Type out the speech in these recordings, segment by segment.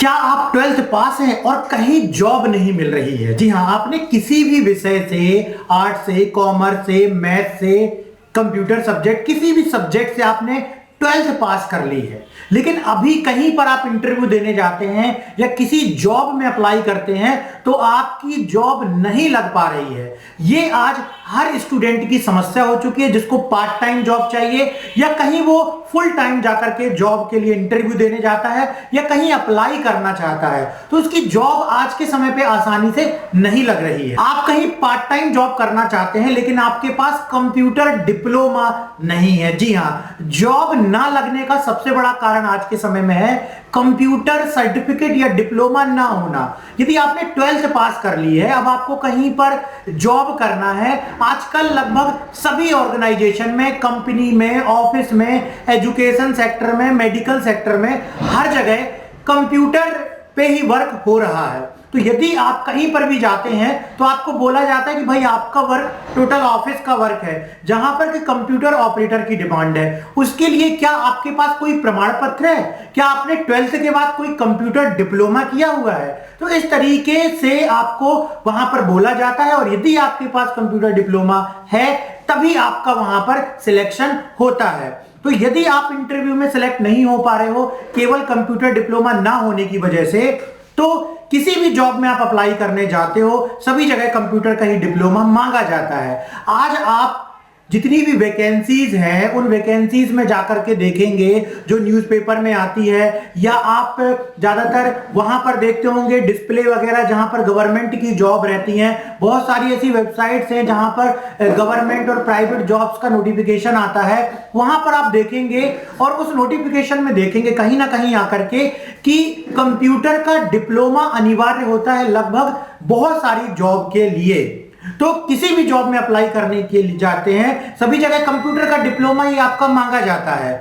क्या आप 12th पास हैं और कहीं जॉब नहीं मिल रही है? जी हाँ, आपने किसी भी विषय से, आर्ट से, कॉमर्स से, मैथ से, कंप्यूटर सब्जेक्ट, किसी भी सब्जेक्ट से आपने 12th पास कर ली है, लेकिन अभी कहीं पर आप इंटरव्यू देने जाते हैं या किसी जॉब में अप्लाई करते हैं तो आपकी जॉब नहीं लग पा रही है। ये आज हर स्टूडेंट की समस्या हो चुकी है, जिसको पार्ट टाइम जॉब चाहिए या कहीं वो फुल टाइम जाकर के जॉब के लिए इंटरव्यू देने जाता है या कहीं अप्लाई करना चाहता है तो उसकी जॉब आज के समय पे आसानी से नहीं लग रही है। आप कहीं पार्ट टाइम जॉब करना चाहते हैं लेकिन आपके पास कंप्यूटर डिप्लोमा नहीं है। जी हाँ, जॉब ना लगने का सबसे बड़ा कारण आज के समय में है कंप्यूटर सर्टिफिकेट या डिप्लोमा ना होना। यदि आपने 12th पास कर ली है, अब आपको कहीं पर जॉब करना है, आजकल लगभग सभी ऑर्गेनाइजेशन में, कंपनी में, ऑफिस में, एजुकेशन सेक्टर में, मेडिकल सेक्टर में, हर जगह कंप्यूटर पे ही वर्क हो रहा है। तो यदि आप कहीं पर भी जाते हैं तो आपको बोला जाता है कि भाई आपका वर्क टोटल ऑफिस का वर्क है, जहां पर कि कंप्यूटर ऑपरेटर की डिमांड है। उसके लिए क्या आपके पास कोई प्रमाण पत्र है? क्या आपने 12th के बाद कोई कंप्यूटर डिप्लोमा किया हुआ है? तो इस तरीके से आपको वहां पर बोला जाता है और यदि आपके पास कंप्यूटर डिप्लोमा है तभी आपका वहां पर सिलेक्शन होता है। तो यदि आप इंटरव्यू में सिलेक्ट नहीं हो पा रहे हो केवल कंप्यूटर डिप्लोमा ना होने की वजह से, तो किसी भी जॉब में आप अप्लाई करने जाते हो सभी जगह कंप्यूटर का ही डिप्लोमा मांगा जाता है। आज आप जितनी भी वैकेंसीज हैं उन वैकेंसीज में जाकर के देखेंगे जो न्यूज़पेपर में आती है, या आप ज्यादातर वहां पर देखते होंगे डिस्प्ले वगैरह जहां पर गवर्नमेंट की जॉब रहती हैं। बहुत सारी ऐसी वेबसाइट्स हैं जहां पर गवर्नमेंट और प्राइवेट जॉब्स का नोटिफिकेशन आता है, वहां पर आप देखेंगे और उस नोटिफिकेशन में देखेंगे कहीं ना कहीं आकर के कि कंप्यूटर का डिप्लोमा अनिवार्य होता है लगभग बहुत सारी जॉब के लिए। तो किसी भी जॉब में अप्लाई करने के लिए जाते हैं सभी जगह कंप्यूटर का डिप्लोमा ही आपका मांगा जाता है।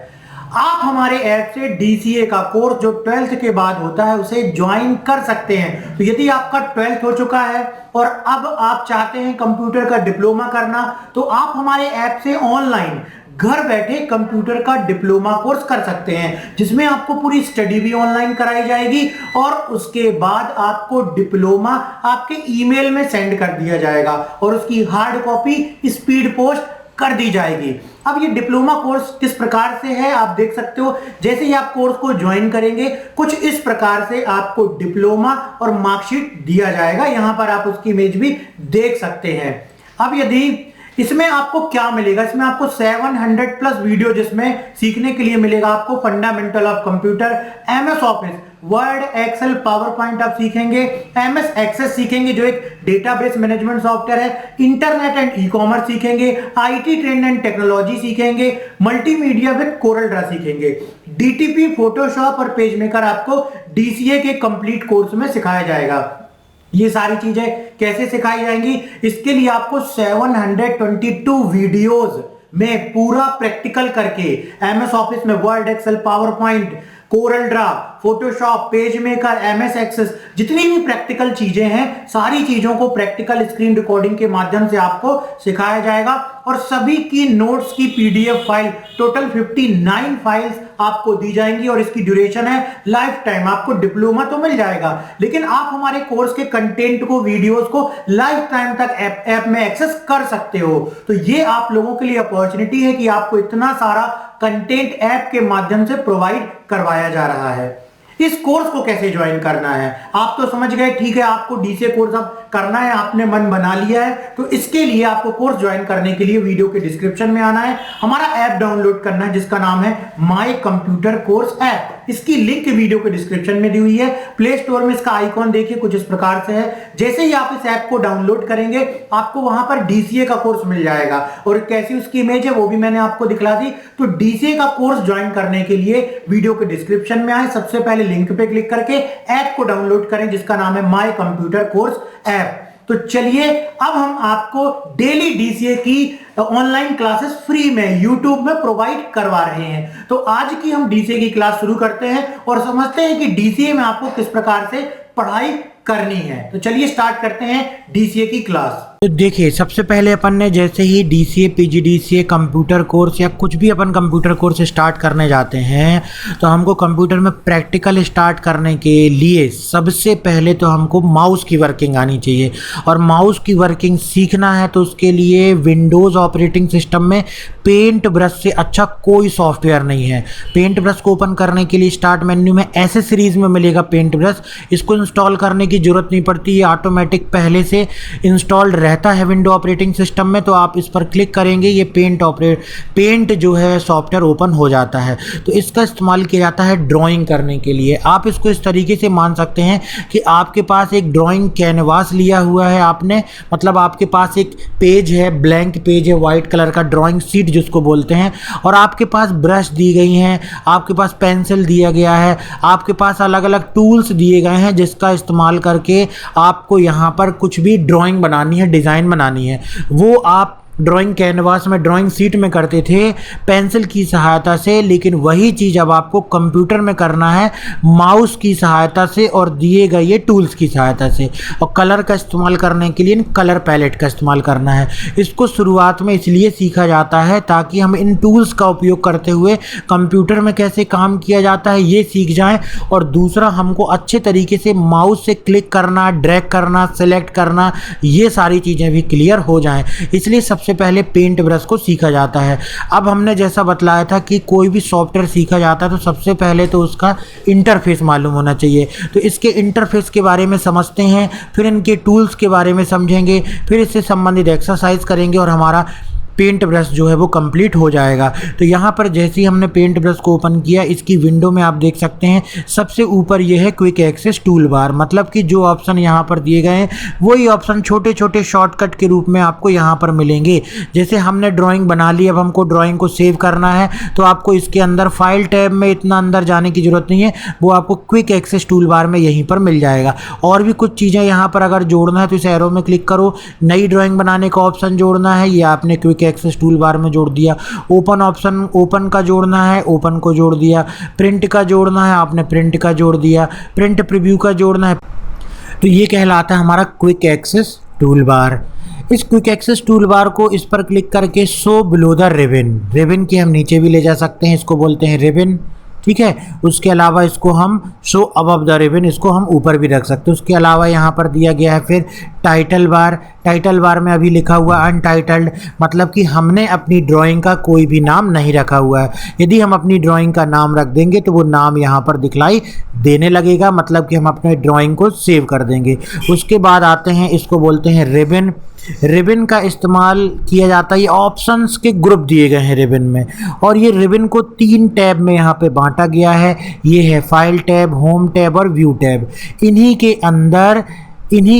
आप हमारे ऐप से डीसीए का कोर्स जो 12th के बाद होता है उसे ज्वाइन कर सकते हैं। तो यदि आपका 12th हो चुका है और अब आप चाहते हैं कंप्यूटर का डिप्लोमा करना तो आप हमारे ऐप से ऑनलाइन घर बैठे कंप्यूटर का डिप्लोमा कोर्स कर सकते हैं, जिसमें आपको पूरी स्टडी भी ऑनलाइन कराई जाएगी और उसके बाद आपको डिप्लोमा आपके ईमेल में सेंड कर दिया जाएगा और उसकी हार्ड कॉपी स्पीड पोस्ट कर दी जाएगी। अब ये डिप्लोमा कोर्स किस प्रकार से है आप देख सकते हो। जैसे ही आप कोर्स को ज्वाइन करेंगे कुछ इस प्रकार से आपको डिप्लोमा और मार्कशीट दिया जाएगा। यहां पर आप उसकी इमेज भी देख सकते हैं। अब यदि इसमें आपको क्या मिलेगा, इसमें आपको 700 प्लस वीडियो जिसमें सीखने के लिए मिलेगा आपको fundamental of computer, MS Office, Word, Excel, PowerPoint आप सीखेंगे, एमएस एक्सेस सीखेंगे जो एक डेटाबेस मैनेजमेंट सॉफ्टवेयर है, इंटरनेट एंड ई कॉमर्स सीखेंगे, आईटी ट्रेंड एंड टेक्नोलॉजी सीखेंगे, मल्टीमीडिया विद कोरल ड्रा सीखेंगे, डीटीपी, फोटोशॉप और पेज मेकर आपको डीसीए के कंप्लीट कोर्स में सिखाया जाएगा। ये सारी चीजें कैसे सिखाई जाएंगी, इसके लिए आपको 722 वीडियोस में पूरा प्रैक्टिकल करके एमएस ऑफिस में Word, Excel, PowerPoint, Corel Draw, Photoshop, PageMaker, MS Access, जितनी भी प्रैक्टिकल चीजें हैं सारी चीजों को प्रैक्टिकल स्क्रीन रिकॉर्डिंग के माध्यम से आपको सिखाया जाएगा और सभी की नोट्स की पीडीएफ फाइल टोटल 59 फाइल्स आपको दी जाएंगी और इसकी ड्यूरेशन है लाइफ टाइम। आपको डिप्लोमा तो मिल जाएगा लेकिन आप हमारे कोर्स के कंटेंट को, वीडियोस को लाइफ टाइम तक ऐप में एक्सेस कर सकते हो। तो ये आप लोगों के लिए अपॉर्चुनिटी है कि आपको इतना सारा कंटेंट ऐप के माध्यम से प्रोवाइड करवाया जा रहा है। इस कोर्स को कैसे ज्वाइन करना है आप तो समझ गए, ठीक है, आपको डीसीए कोर्स अब करना है, आपने मन बना लिया है। तो इसके लिए आपको कोर्स ज्वाइन करने के लिए वीडियो के डिस्क्रिप्शन में आना है, हमारा ऐप डाउनलोड करना है जिसका नाम है माय कंप्यूटर कोर्स ऐप। इसकी लिंक वीडियो के डिस्क्रिप्शन में दी हुई है। प्ले स्टोर में इसका आइकॉन देखिए कुछ इस प्रकार से है। जैसे ही आप इस ऐप को डाउनलोड करेंगे आपको वहां पर डीसीए का कोर्स मिल जाएगा और कैसी उसकी इमेज है वो भी मैंने आपको दिखला दी। तो डीसीए का कोर्स ज्वाइन करने के लिए वीडियो के डिस्क्रिप्शन में आए, सबसे पहले लिंक पे क्लिक करके ऐप को डाउनलोड करें जिसका नाम है माय कंप्यूटर कोर्स ऐप। तो चलिए अब हम आपको डेली डीसीए की ऑनलाइन क्लासेस फ्री में यूट्यूब में प्रोवाइड करवा रहे हैं। तो आज की हम डीसीए की क्लास शुरू करते हैं और समझते हैं कि डीसीए में आपको किस प्रकार से पढ़ाई करनी है। तो चलिए स्टार्ट करते हैं डीसीए की क्लास। तो देखिए, सबसे पहले अपन ने जैसे ही डीसीए, पीजीडीसीए, कंप्यूटर कोर्स या कुछ भी अपन कंप्यूटर कोर्स स्टार्ट करने जाते हैं तो हमको कंप्यूटर में प्रैक्टिकल स्टार्ट करने के लिए सबसे पहले तो हमको माउस की वर्किंग आनी चाहिए। और माउस की वर्किंग सीखना है तो उसके लिए विंडोज़ ऑपरेटिंग सिस्टम में पेंट ब्रश से अच्छा कोई सॉफ्टवेयर नहीं है। पेंट ब्रश को ओपन करने के लिए स्टार्ट मेन्यू में एसेसरीज में मिलेगा पेंट ब्रश। इसको इंस्टॉल करने की ज़रूरत नहीं पड़ती, ये ऑटोमेटिक पहले से इंस्टॉल्ड रहता है विंडो ऑपरेटिंग सिस्टम में। तो आप इस पर क्लिक करेंगे, ये पेंट जो है सॉफ्टवेयर ओपन हो जाता है। तो इसका इस्तेमाल किया जाता है ड्राइंग करने के लिए। आप इसको इस तरीके से मान सकते हैं कि आपके पास एक ड्राइंग कैनवास लिया हुआ है आपने, मतलब आपके पास एक पेज है, ब्लैंक पेज है, वाइट कलर का ड्राइंग शीट जिसको बोलते हैं, और आपके पास ब्रश दी गई हैं, आपके पास पेंसिल दिया गया है, आपके पास अलग अलग टूल्स दिए गए हैं जिसका इस्तेमाल करके आपको यहाँ पर कुछ भी ड्राइंग बनानी है, डिज़ाइन बनानी है। वो आप ड्राइंग कैनवास में, ड्राइंग शीट में करते थे पेंसिल की सहायता से, लेकिन वही चीज़ अब आपको कंप्यूटर में करना है माउस की सहायता से और दिए गए ये टूल्स की सहायता से। और कलर का इस्तेमाल करने के लिए कलर पैलेट का इस्तेमाल करना है। इसको शुरुआत में इसलिए सीखा जाता है ताकि हम इन टूल्स का उपयोग करते हुए कंप्यूटर में कैसे काम किया जाता है ये सीख जाएं, और दूसरा हमको अच्छे तरीके से माउस से क्लिक करना, ड्रैग करना, सेलेक्ट करना, ये सारी चीज़ें भी क्लियर हो जाएं। इसलिए सबसे पहले पेंट ब्रश को सीखा जाता है। अब हमने जैसा बतलाया था कि कोई भी सॉफ्टवेयर सीखा जाता है तो सबसे पहले तो उसका इंटरफेस मालूम होना चाहिए। तो इसके इंटरफेस के बारे में समझते हैं, फिर इनके टूल्स के बारे में समझेंगे, फिर इससे संबंधित एक्सरसाइज करेंगे और हमारा पेंट ब्रश जो है वो कंप्लीट हो जाएगा। तो यहाँ पर जैसे ही हमने पेंट ब्रश को ओपन किया, इसकी विंडो में आप देख सकते हैं सबसे ऊपर ये है क्विक एक्सेस टूल बार, मतलब कि जो ऑप्शन यहाँ पर दिए गए हैं वही ऑप्शन छोटे छोटे शॉर्टकट के रूप में आपको यहाँ पर मिलेंगे। जैसे हमने ड्राइंग बना ली, अब हमको ड्राइंग को सेव करना है तो आपको इसके अंदर फाइल टैब में इतना अंदर जाने की ज़रूरत नहीं है, वो आपको क्विक एक्सेस टूल बार में यहीं पर मिल जाएगा। और भी कुछ चीज़ें यहाँ पर अगर जोड़ना है तो इस एरो में क्लिक करो, नई ड्राइंग बनाने का ऑप्शन जोड़ना है, ये आपने क्विक एक्सेस टूल बार में जोड़ दिया। ओपन ऑप्शन, ओपन का जोड़ना है, ओपन को जोड़ दिया। प्रिंट का जोड़ना है, आपने प्रिंट का जोड़ दिया। प्रिंट प्रीव्यू का जोड़ना है। तो ये कहलाता है हमारा क्विक एक्सेस टूल बार। इस क्विक एक्सेस टूल बार को इस पर क्लिक करके show below the ribbon, ribbon की हम नीचे भी ले जा सकते हैं, इसको बोलते हैं रिबन, ठीक है। उसके अलावा इसको हम शो अबव द रिबन, इसको हम ऊपर भी रख सकते हैं। उसके अलावा यहाँ पर दिया गया है फिर टाइटल बार। टाइटल बार में अभी लिखा हुआ अनटाइटल्ड, मतलब कि हमने अपनी ड्राइंग का कोई भी नाम नहीं रखा हुआ है। यदि हम अपनी ड्राइंग का नाम रख देंगे तो वो नाम यहाँ पर दिखलाई देने लगेगा, मतलब कि हम अपने ड्राइंग को सेव कर देंगे। उसके बाद आते हैं, इसको बोलते हैं रिबन। रिबन का इस्तेमाल किया जाता है, ये ऑप्शंस के ग्रुप दिए गए हैं रिबन में, और ये रिबन को 3 टैब में यहाँ पे बांटा गया है। ये है फाइल टैब, होम टैब और व्यू टैब। इन्हीं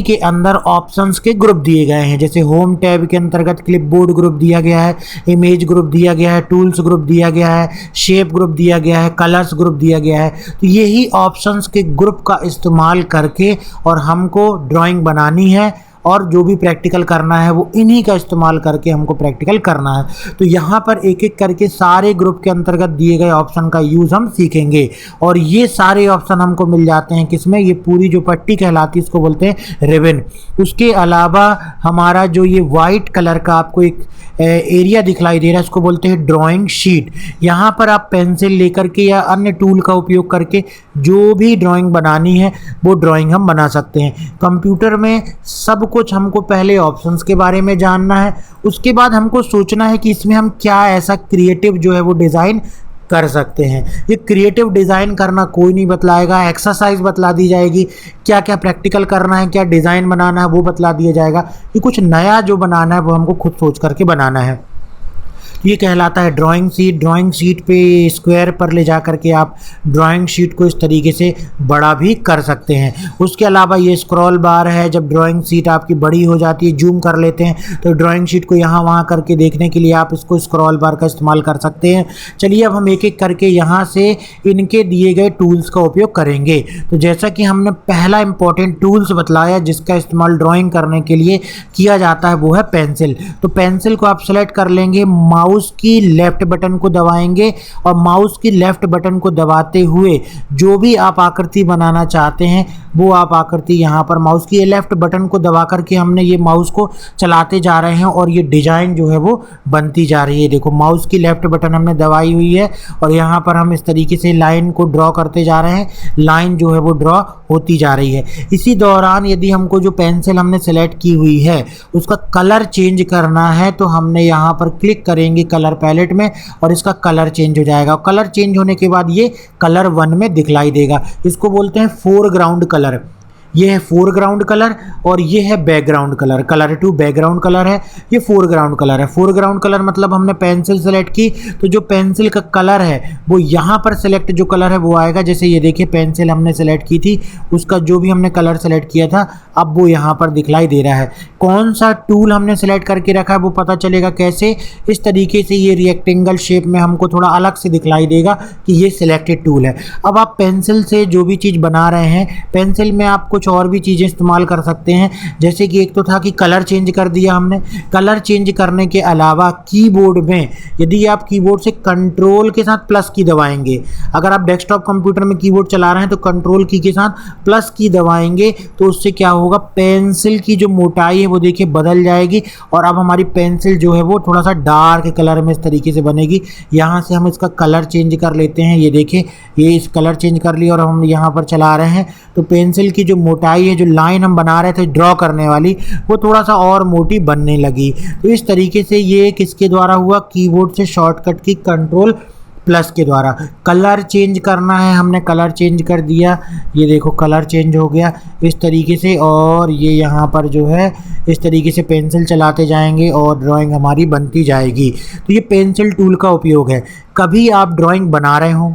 के अंदर ऑप्शंस के ग्रुप दिए गए हैं। जैसे होम टैब के अंतर्गत क्लिपबोर्ड ग्रुप दिया गया है, इमेज ग्रुप दिया गया है, टूल्स ग्रुप दिया गया है, शेप ग्रुप दिया गया है, कलर्स ग्रुप दिया गया है। तो यही ऑप्शंस के ग्रुप का इस्तेमाल करके और हमको ड्राइंग बनानी है, और जो भी प्रैक्टिकल करना है वो इन्हीं का इस्तेमाल करके हमको प्रैक्टिकल करना है। तो यहाँ पर एक एक करके सारे ग्रुप के अंतर्गत दिए गए ऑप्शन का यूज़ हम सीखेंगे, और ये सारे ऑप्शन हमको मिल जाते हैं किसमें, ये पूरी जो पट्टी कहलाती है इसको बोलते हैं रिबन। उसके अलावा हमारा जो ये वाइट कलर का आपको एक एरिया दिखलाई दे रहा है, इसको बोलते हैं ड्राइंग शीट। यहाँ पर आप पेंसिल लेकर के या अन्य टूल का उपयोग करके जो भी ड्राइंग बनानी है वो ड्राइंग हम बना सकते हैं। कंप्यूटर में सब कुछ हमको पहले ऑप्शंस के बारे में जानना है, उसके बाद हमको सोचना है कि इसमें हम क्या ऐसा क्रिएटिव जो है वो डिज़ाइन कर सकते हैं। ये क्रिएटिव डिज़ाइन करना कोई नहीं बतलाएगा, एक्सरसाइज बतला दी जाएगी, क्या क्या प्रैक्टिकल करना है, क्या डिज़ाइन बनाना है वो बतला दिया जाएगा, कि कुछ नया जो बनाना है वो हमको खुद सोच करके बनाना है। ये कहलाता है ड्राइंग शीट। ड्राइंग शीट पे स्क्वायर पर ले जा करके आप ड्राइंग शीट को इस तरीके से बड़ा भी कर सकते हैं। उसके अलावा ये स्क्रॉल बार है, जब ड्राइंग शीट आपकी बड़ी हो जाती है, जूम कर लेते हैं तो ड्राइंग शीट को यहाँ वहाँ करके देखने के लिए आप इसको स्क्रॉल बार का इस्तेमाल कर सकते हैं। चलिए अब हम एक एक करके यहाँ से इनके दिए गए टूल्स का उपयोग करेंगे। तो जैसा कि हमने पहला इंपॉर्टेंट टूल्स बतलाया जिसका इस्तेमाल ड्राइंग करने के लिए किया जाता है वो है पेंसिल। तो पेंसिल को आप सेलेक्ट कर लेंगे, माउस माउस की लेफ्ट बटन को दबाएंगे और माउस की लेफ्ट बटन को दबाते हुए जो भी आप आकृति बनाना चाहते हैं वो आप आकृति यहाँ पर माउस की लेफ्ट बटन को दबा करके हमने ये माउस को चलाते जा रहे हैं और ये डिजाइन जो है वो बनती जा रही है। देखो माउस की लेफ्ट बटन हमने दबाई हुई है और यहाँ पर हम इस तरीके से लाइन को ड्रॉ करते जा रहे हैं, लाइन जो है वो ड्रॉ होती जा रही है। इसी दौरान यदि हमको जो पेंसिल हमने सेलेक्ट की हुई है उसका कलर चेंज करना है तो हमने यहाँ पर क्लिक करेंगे कलर पैलेट में और इसका कलर चेंज हो जाएगा। कलर चेंज होने के बाद ये कलर 1 में दिखलाई देगा। इसको बोलते हैं फोरग्राउंड कलर। ये है फोरग्राउंड कलर और ये है background colour. Colour 2 background colour है, ये फोरग्राउंड कलर है। फोरग्राउंड कलर मतलब हमने पेंसिल सेलेक्ट की तो जो पेंसिल का कलर है वो यहाँ पर सेलेक्ट जो कलर है वो आएगा। जैसे ये देखिए पेंसिल हमने सेलेक्ट की थी, उसका जो भी हमने कलर सेलेक्ट किया था अब वो यहाँ पर दिखलाई दे रहा है। कौन सा टूल हमने सेलेक्ट करके रखा है वो पता चलेगा कैसे, इस तरीके से ये रेक्टेंगल शेप में हमको थोड़ा अलग से दिखलाई देगा कि ये सिलेक्टेड टूल है। अब आप पेंसिल से जो भी चीज़ बना रहे हैं, पेंसिल में आप कुछ और भी चीज़ें इस्तेमाल कर सकते हैं। जैसे कि एक तो था कि कलर चेंज कर दिया हमने, कलर चेंज करने के अलावा कीबोर्ड में यदि आप कीबोर्ड से कंट्रोल के साथ प्लस की दबाएंगे, अगर आप डेस्कटॉप कंप्यूटर में कीबोर्ड चला रहे हैं तो कंट्रोल की के साथ प्लस की दबाएंगे तो उससे क्या होगा, पेंसिल की जो मोटाई है वो देखिए बदल जाएगी और अब हमारी पेंसिल जो है वो थोड़ा सा डार्क कलर में इस तरीके से बनेगी। यहाँ से हम इसका कलर चेंज कर लेते हैं। ये देखिए ये इस कलर चेंज कर लिया और हम यहाँ पर चला रहे हैं तो पेंसिल की जो मोटाई है, जो लाइन हम बना रहे थे ड्रॉ करने वाली, वो थोड़ा सा और मोटी बनने लगी। तो इस तरीके से ये किसके द्वारा हुआ, कीबोर्ड से शॉर्टकट की कंट्रोल प्लस के द्वारा। कलर चेंज करना है, हमने कलर चेंज कर दिया, ये देखो कलर चेंज हो गया इस तरीके से। और ये यहाँ पर जो है इस तरीके से पेंसिल चलाते जाएंगे और ड्राइंग हमारी बनती जाएगी। तो ये पेंसिल टूल का उपयोग है। कभी आप ड्राइंग बना रहे हो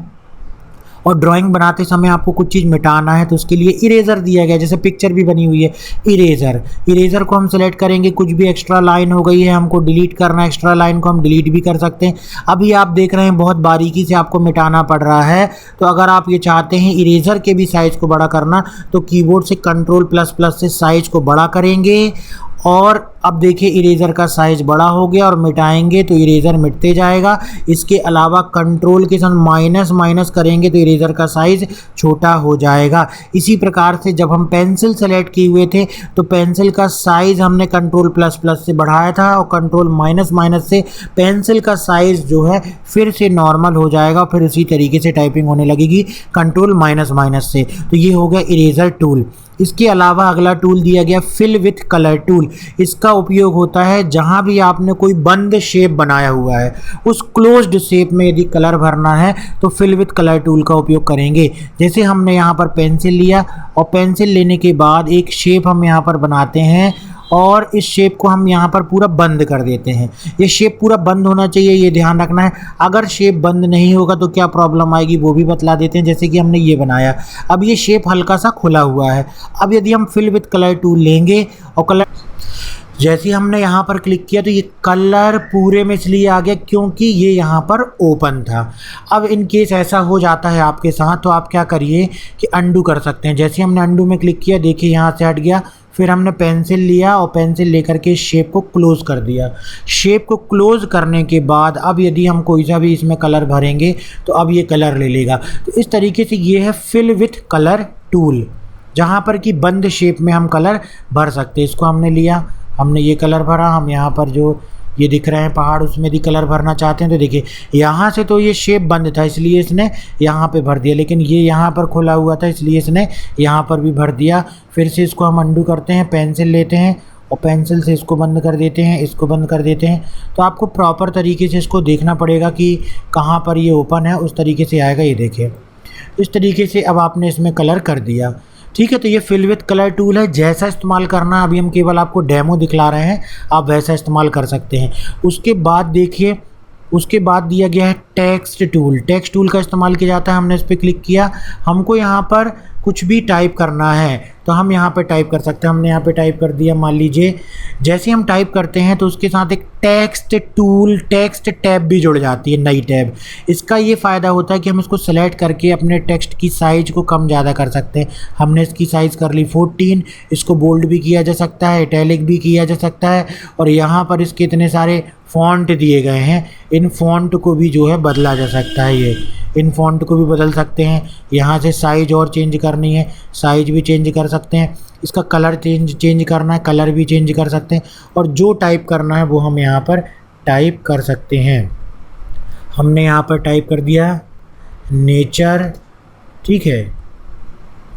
और ड्राइंग बनाते समय आपको कुछ चीज़ मिटाना है तो उसके लिए इरेज़र दिया गया, जैसे पिक्चर भी बनी हुई है इरेज़र को हम सेलेक्ट करेंगे। कुछ भी एक्स्ट्रा लाइन हो गई है हमको डिलीट करना है, एक्स्ट्रा लाइन को हम डिलीट भी कर सकते हैं। अभी आप देख रहे हैं बहुत बारीकी से आपको मिटाना पड़ रहा है, तो अगर आप ये चाहते हैं इरेज़र के भी साइज़ को बड़ा करना तो कीबोर्ड से कंट्रोल प्लस प्लस से साइज़ को बड़ा करेंगे और अब देखिए इरेज़र का साइज़ बड़ा हो गया और मिटाएंगे तो इरेज़र मिटते जाएगा। इसके अलावा कंट्रोल के साथ माइनस माइनस करेंगे तो इरेज़र का साइज़ छोटा हो जाएगा। इसी प्रकार से जब हम पेंसिल सेलेक्ट किए हुए थे तो पेंसिल का साइज़ हमने कंट्रोल प्लस प्लस से बढ़ाया था और कंट्रोल माइनस माइनस से पेंसिल का साइज़ जो है फिर से नॉर्मल हो जाएगा। फिर उसी तरीके से टाइपिंग होने लगेगी कंट्रोल माइनस माइनस से। तो ये हो गया इरेज़र टूल। इसके अलावा अगला टूल दिया गया फिल विथ कलर टूल। इसका उपयोग होता है जहां भी आपने कोई बंद शेप बनाया हुआ है उस क्लोज्ड शेप में यदि कलर भरना है तो फिल विथ कलर टूल का उपयोग करेंगे। जैसे हमने यहाँ पर पेंसिल लिया और पेंसिल लेने के बाद एक शेप हम यहाँ पर बनाते हैं और इस शेप को हम यहाँ पर पूरा बंद कर देते हैं। ये शेप पूरा बंद होना चाहिए, ये ध्यान रखना है। अगर शेप बंद नहीं होगा तो क्या प्रॉब्लम आएगी वो भी बतला देते हैं। जैसे कि हमने ये बनाया, अब ये शेप हल्का सा खुला हुआ है। अब यदि हम फिल विथ कलर टूल लेंगे और कलर जैसे हमने यहाँ पर क्लिक किया तो ये कलर पूरे में इसलिए आ गया क्योंकि ये यहाँ पर ओपन था। अब इन केस ऐसा हो जाता है आपके साथ तो आप क्या करिए कि अंडू कर सकते हैं। जैसे हमने अंडू में क्लिक किया, देखिए यहाँ से हट गया। फिर हमने पेंसिल लिया और पेंसिल लेकर के शेप को क्लोज़ कर दिया। शेप को क्लोज़ करने के बाद अब यदि हम कोई सा भी इसमें कलर भरेंगे तो अब ये कलर ले लेगा। तो इस तरीके से ये है फिल विथ कलर टूल, जहाँ पर कि बंद शेप में हम कलर भर सकते हैं। इसको हमने लिया, हमने ये कलर भरा। हम यहाँ पर जो ये दिख रहे हैं पहाड़ उसमें भी कलर भरना चाहते हैं तो देखिए यहाँ से तो ये शेप बंद था इसलिए इसने यहाँ पे भर दिया, लेकिन ये यहाँ पर खुला हुआ था इसलिए इसने यहाँ पर भी भर दिया। फिर से इसको हम अंडू करते हैं, पेंसिल लेते हैं और पेंसिल से इसको बंद कर देते हैं, इसको बंद कर देते हैं। तो आपको प्रॉपर तरीके से इसको देखना पड़ेगा कि कहाँ पर ये ओपन है, उस तरीके से आएगा। ये देखिए इस तरीके से अब आपने इसमें कलर कर दिया, ठीक है। तो ये फिल विथ कलर टूल है। जैसा इस्तेमाल करना अभी हम केवल आपको डेमो दिखला रहे हैं, आप वैसा इस्तेमाल कर सकते हैं। उसके बाद देखिए उसके बाद दिया गया है टेक्स्ट टूल। टेक्स्ट टूल का इस्तेमाल किया जाता है। हमने इस पर क्लिक किया, हमको यहाँ पर कुछ भी टाइप करना है तो हम यहाँ पे टाइप कर सकते हैं। हमने यहाँ पे टाइप कर दिया, मान लीजिए जैसे हम टाइप करते हैं तो उसके साथ एक टेक्स्ट टूल, टेक्स्ट टैब भी जुड़ जाती है, नई टैब। इसका ये फ़ायदा होता है कि हम इसको सेलेक्ट करके अपने टेक्स्ट की साइज़ को कम ज़्यादा कर सकते हैं। हमने इसकी साइज़ कर ली 14, इसको बोल्ड भी किया जा सकता है, इटैलिक भी किया जा सकता है, और यहाँ पर इसके इतने सारे फ़ॉन्ट दिए गए हैं, इन फ़ॉन्ट को भी जो है बदला जा सकता है। ये इन फ़ॉन्ट को भी बदल सकते हैं। यहाँ से साइज़ और चेंज करनी है, साइज़ भी चेंज कर सकते हैं। इसका कलर चेंज करना है, कलर भी चेंज कर सकते हैं। और जो टाइप करना है वो हम यहाँ पर टाइप कर सकते हैं। हमने यहाँ पर टाइप कर दिया नेचर, ठीक है,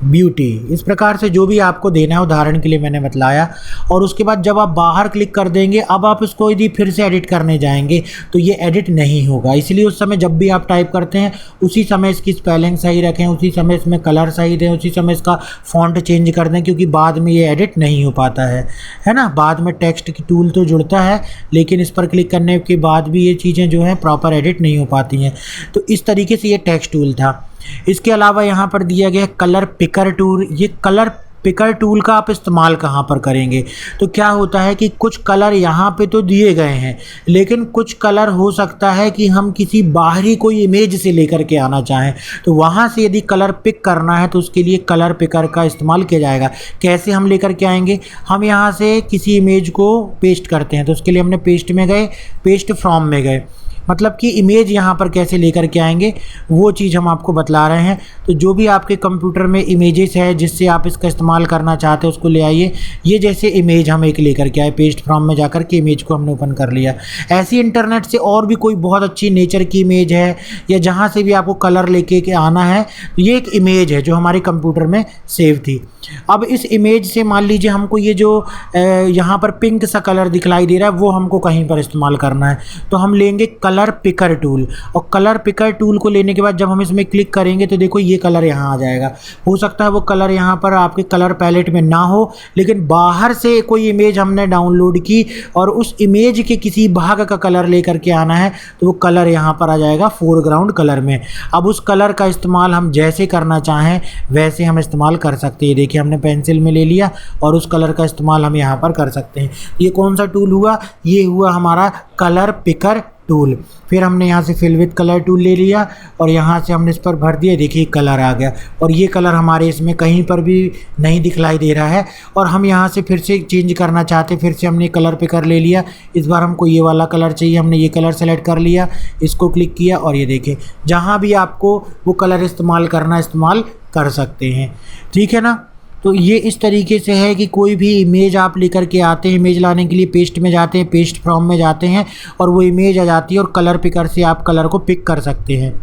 ब्यूटी। इस प्रकार से जो भी आपको देना है, उदाहरण के लिए मैंने बतलाया। और उसके बाद जब आप बाहर क्लिक कर देंगे, अब आप इसको यदि फिर से एडिट करने जाएंगे तो ये एडिट नहीं होगा। इसलिए उस समय जब भी आप टाइप करते हैं उसी समय इसकी स्पेलिंग सही रखें, उसी समय इसमें कलर सही दें, उसी समय इसका फ़ॉन्ट चेंज कर दें, क्योंकि बाद में ये एडिट नहीं हो पाता है ना। बाद में टेक्स्ट की टूल तो जुड़ता है, लेकिन इस पर क्लिक करने के बाद भी ये चीज़ें जो हैं प्रॉपर एडिट नहीं हो पाती हैं। तो इस तरीके से ये टेक्स्ट टूल था। इसके अलावा यहाँ पर दिया गया कलर पिकर टूल। ये कलर पिकर टूल का आप इस्तेमाल कहाँ पर करेंगे? तो क्या होता है कि कुछ कलर यहाँ पे तो दिए गए हैं, लेकिन कुछ कलर हो सकता है कि हम किसी बाहरी कोई इमेज से लेकर के आना चाहें, तो वहाँ से यदि कलर पिक करना है तो उसके लिए कलर पिकर का इस्तेमाल किया जाएगा। कैसे हम लेकर के आएंगे? हम यहाँ से किसी इमेज को पेस्ट करते हैं, तो उसके लिए हमने पेस्ट में गए, पेस्ट फ्रॉम में गए, मतलब कि इमेज यहाँ पर कैसे लेकर के आएंगे वो चीज़ हम आपको बतला रहे हैं। तो जो भी आपके कंप्यूटर में इमेजेस है जिससे आप इसका इस्तेमाल करना चाहते हैं उसको ले आइए। ये जैसे इमेज हम एक लेकर के आए, पेस्ट फ्रॉम में जाकर के इमेज को हमने ओपन कर लिया। ऐसी इंटरनेट से और भी कोई बहुत अच्छी नेचर की इमेज है या जहाँ से भी आपको कलर लेके के आना है, तो ये एक इमेज है जो हमारे कंप्यूटर में सेव थी। अब इस इमेज से मान लीजिए हमको ये जो यहाँ पर पिंक सा कलर दिखलाई दे रहा है वो हमको कहीं पर इस्तेमाल करना है, तो हम लेंगे कलर पिकर टूल। और कलर पिकर टूल को लेने के बाद जब हम इसमें क्लिक करेंगे तो देखो ये कलर यहाँ आ जाएगा। हो सकता है वो कलर यहाँ पर आपके कलर पैलेट में ना हो, लेकिन बाहर से कोई इमेज हमने डाउनलोड की और उस इमेज के किसी भाग का कलर लेकर के आना है तो वो कलर यहाँ पर आ जाएगा फोरग्राउंड कलर में। अब उस कलर का इस्तेमाल हम जैसे करना चाहें वैसे हम इस्तेमाल कर सकते हैं। देखिए हमने पेंसिल में ले लिया और उस कलर का इस्तेमाल हम यहाँ पर कर सकते हैं। ये कौन सा टूल हुआ? ये हुआ हमारा कलर पिकर टूल। फिर हमने यहाँ से फिल विद कलर टूल ले लिया और यहाँ से हमने इस पर भर दिया, देखिए कलर आ गया। और ये कलर हमारे इसमें कहीं पर भी नहीं दिखलाई दे रहा है। और हम यहाँ से फिर से चेंज करना चाहते, फिर से हमने कलर पिकर ले लिया। इस बार हमको ये वाला कलर चाहिए, हमने ये कलर सेलेक्ट कर लिया, इसको क्लिक किया और ये देखिए जहाँ भी आपको वो कलर इस्तेमाल करना इस्तेमाल कर सकते हैं, ठीक है ना। तो ये इस तरीके से है कि कोई भी इमेज आप लेकर के आते हैं, इमेज लाने के लिए पेस्ट में जाते हैं, पेस्ट फ्रॉम में जाते हैं और वो इमेज आ जाती है और कलर पिकर से आप कलर को पिक कर सकते हैं।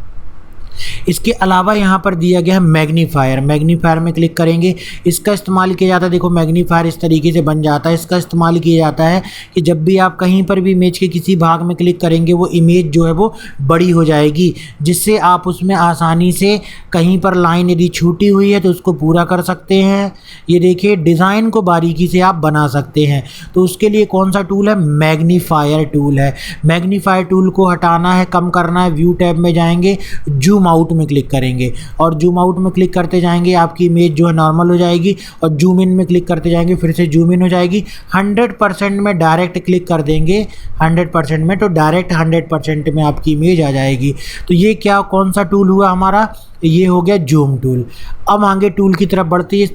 इसके अलावा यहाँ पर दिया गया है मैग्नीफायर। मैग्नीफायर में क्लिक करेंगे, इसका इस्तेमाल किया जाता है। देखो मैग्नीफायर इस तरीके से बन जाता है। इसका इस्तेमाल किया जाता है कि जब भी आप कहीं पर भी इमेज के किसी भाग में क्लिक करेंगे वो इमेज जो है वो बड़ी हो जाएगी, जिससे आप उसमें आसानी से कहीं पर लाइन यदि छूटी हुई है तो उसको पूरा कर सकते हैं। ये देखिए डिज़ाइन को बारीकी से आप बना सकते हैं। तो उसके लिए कौन सा टूल है? मैग्नीफायर टूल है। मैग्नीफायर टूल को हटाना है, कम करना है, व्यू टैब में जाएंगे, जूम आउट में क्लिक करेंगे और जूम आउट में क्लिक करते जाएंगे आपकी इमेज जो है नॉर्मल हो जाएगी और जूम इन में क्लिक करते जाएंगे, फिर से जूम इन हो जाएगी। 100% में डायरेक्ट क्लिक कर देंगे 100% में, तो डायरेक्ट 100% में आपकी इमेज आ जाएगी। तो ये क्या कौन सा टूल हुआ हमारा? ये हो गया जूम टूल। अब आगे टूल की तरफ बढ़ते हैं।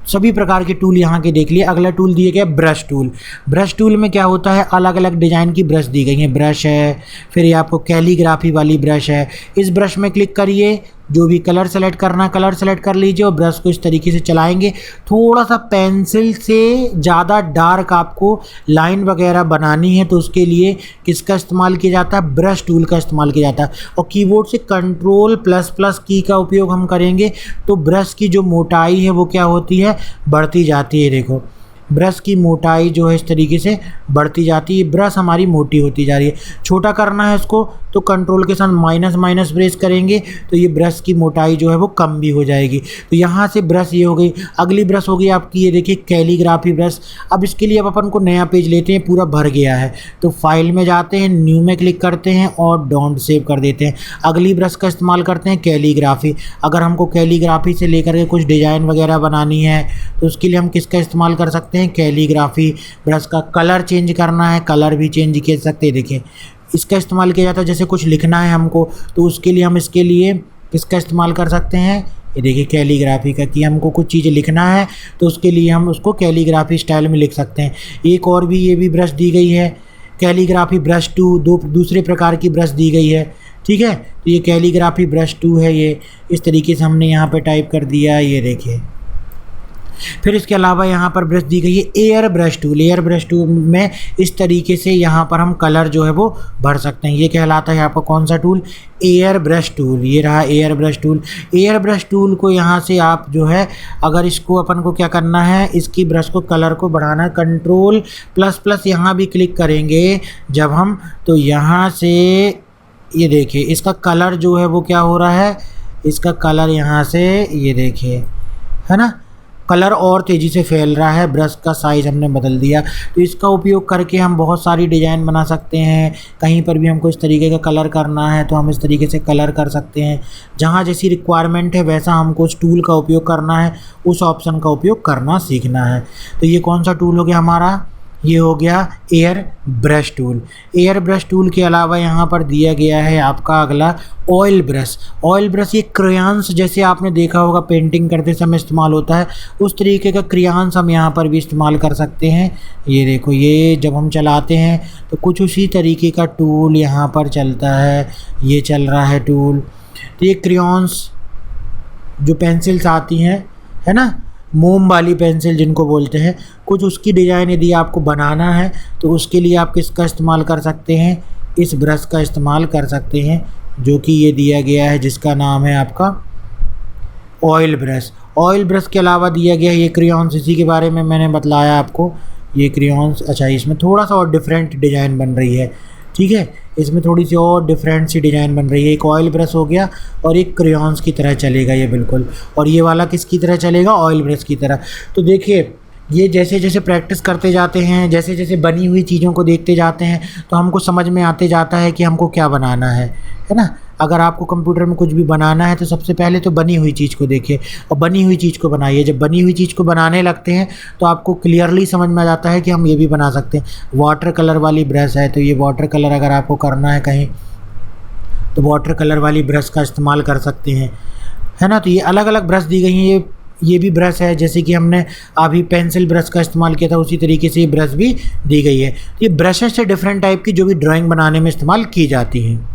सभी प्रकार के टूल यहाँ के देख लिए। अगला टूल दिया गया ब्रश टूल। ब्रश टूल में क्या होता है, अलग अलग डिज़ाइन की ब्रश दी गई हैं। ब्रश है, फिर ये आपको कैलीग्राफी वाली ब्रश है। इस ब्रश में क्लिक करिए, जो भी कलर सेलेक्ट करना कलर सेलेक्ट कर लीजिए और ब्रश को इस तरीके से चलाएंगे। थोड़ा सा पेंसिल से ज़्यादा डार्क आपको लाइन वगैरह बनानी है तो उसके लिए किसका इस्तेमाल किया जाता है? ब्रश टूल का इस्तेमाल किया जाता है। और कीबोर्ड से Ctrl++ की का उपयोग हम करेंगे तो ब्रश की जो मोटाई है वो क्या होती है? बढ़ती जाती है। देखो ब्रश की मोटाई जो है इस तरीके से बढ़ती जाती है, ब्रश हमारी मोटी होती जा रही है। छोटा करना है इसको तो कंट्रोल के साथ माइनस माइनस प्रेस करेंगे तो ये ब्रश की मोटाई जो है वो कम भी हो जाएगी। तो यहाँ से ब्रश ये हो गई। अगली ब्रश होगी आपकी, ये देखिए कैलीग्राफी ब्रश। अब इसके लिए अब अपन को नया पेज लेते हैं, पूरा भर गया है तो फाइल में जाते हैं, न्यू में क्लिक करते हैं और डोंट सेव कर देते हैं। अगली ब्रश का इस्तेमाल करते हैं कैलीग्राफी। अगर हमको कैलीग्राफी से लेकर के कुछ डिज़ाइन वगैरह बनानी है तो उसके लिए हम किसका इस्तेमाल कर सकते हैं, कैलीग्राफी ब्रश का। कलर चेंज करना है, कलर भी चेंज कर सकते हैं। देखिए इसका इस्तेमाल किया जाता है, जैसे कुछ लिखना है हमको तो उसके लिए हम इसके लिए किसका इस्तेमाल कर सकते हैं, ये देखिए कैलीग्राफी का, कि हमको कुछ चीज़ें लिखना है तो उसके लिए हम उसको कैलीग्राफी स्टाइल में लिख सकते हैं। एक और भी ये भी ब्रश दी गई है, कैलीग्राफी ब्रश 2, दूसरे प्रकार की ब्रश दी गई है। ठीक है, तो ये कैलीग्राफी ब्रश 2 है, ये इस तरीके से हमने यहाँ पे टाइप कर दिया, ये देखिए। फिर इसके अलावा यहाँ पर ब्रश दी गई है air brush tool. Air brush tool में इस तरीके से यहाँ पर हम कलर जो है वो भर सकते हैं। ये कहलाता है आपका कौन सा टूल, एयर ब्रश टूल। ये रहा air brush tool. Air brush tool को यहाँ से आप जो है, अगर इसको अपन को क्या करना है, इसकी ब्रश को कलर को बढ़ाना है, कंट्रोल प्लस प्लस यहाँ भी क्लिक करेंगे जब हम, तो यहाँ से ये देखिए इसका कलर जो है वो क्या हो रहा है, इसका कलर यहाँ से ये देखिए, है ना, कलर और तेज़ी से फैल रहा है। ब्रश का साइज़ हमने बदल दिया। तो इसका उपयोग करके हम बहुत सारी डिज़ाइन बना सकते हैं। कहीं पर भी हमको इस तरीके का कलर करना है तो हम इस तरीके से कलर कर सकते हैं। जहाँ जैसी रिक्वायरमेंट है वैसा हमको उस टूल का उपयोग करना है, उस ऑप्शन का उपयोग करना सीखना है। तो ये कौन सा टूल हो गया हमारा, ये हो गया air brush tool. Air brush tool के अलावा यहाँ पर दिया गया है आपका अगला ऑयल ब्रश। ऑयल ब्रश ये क्रेयॉन्स, जैसे आपने देखा होगा पेंटिंग करते समय इस्तेमाल होता है, उस तरीके का क्रेयॉन्स हम यहाँ पर भी इस्तेमाल कर सकते हैं। ये देखो, ये जब हम चलाते हैं तो कुछ उसी तरीके का टूल यहाँ पर चलता है। ये चल रहा है टूल। तो ये क्रेयॉन्स जो पेंसिल्स आती हैं, है ना, मोम वाली पेंसिल जिनको बोलते हैं, कुछ उसकी डिज़ाइन यदि आपको बनाना है तो उसके लिए आप किसका इस्तेमाल कर सकते हैं, इस ब्रश का इस्तेमाल कर सकते हैं, जो कि ये दिया गया है, जिसका नाम है आपका ऑयल ब्रश। ऑयल ब्रश के अलावा दिया गया है ये क्रेयॉन्स, इसी के बारे में मैंने बतलाया आपको। ये क्रेयॉन्स, अच्छा इसमें थोड़ा सा और डिफरेंट डिज़ाइन बन रही है, ठीक है, इसमें थोड़ी सी और डिफरेंट सी डिज़ाइन बन रही है। एक ऑयल ब्रश हो गया और एक क्रेयॉन्स की तरह चलेगा ये बिल्कुल, और ये वाला किसकी तरह चलेगा, ऑयल ब्रश की तरह। तो देखिए ये जैसे जैसे प्रैक्टिस करते जाते हैं, जैसे जैसे बनी हुई चीज़ों को देखते जाते हैं तो हमको समझ में आते जाता है कि हमको क्या बनाना है ना। अगर आपको कंप्यूटर में कुछ भी बनाना है तो सबसे पहले तो बनी हुई चीज़ को देखिए और बनी हुई चीज़ को बनाइए। जब बनी हुई चीज़ को बनाने लगते हैं तो आपको क्लियरली समझ में आ जाता है कि हम ये भी बना सकते हैं। वाटर कलर वाली ब्रश है तो ये वाटर कलर अगर आपको करना है कहीं तो वाटर कलर वाली ब्रश का इस्तेमाल कर सकते हैं, है ना। तो ये अलग अलग ब्रश दी गई हैं। ये भी ब्रश है, जैसे कि हमने अभी पेंसिल ब्रश का इस्तेमाल किया था उसी तरीके से ये ब्रश भी दी गई है। ये ब्रशेस से डिफरेंट टाइप की जो भी ड्राइंग बनाने में इस्तेमाल की जाती हैं।